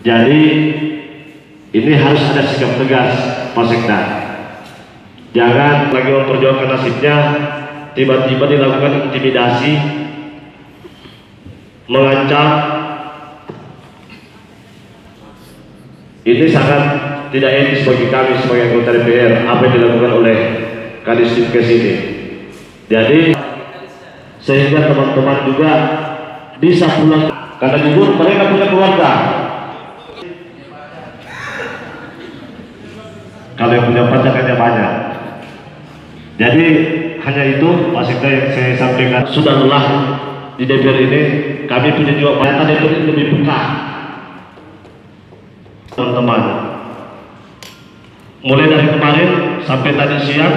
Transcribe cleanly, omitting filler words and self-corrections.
Jadi ini harus ada sikap tegas Pak Sekda. Jangan lagi memperjuangkan nasibnya tiba-tiba dilakukan intimidasi, mengancam. Ini sangat tidak etis bagi kami sebagai anggota DPR apa yang dilakukan oleh Kadis Dinkes ini. Jadi sehingga teman-teman juga bisa pulang karena jujur mereka punya keluarga. Kalau yang punya pacarnya banyak. Jadi hanya itu Pak Sekda yang saya sampaikan. Sudah lelah di DPR ini, kami punya juga data DPR ini lebih peka. Teman-teman, mulai dari kemarin sampai tadi siang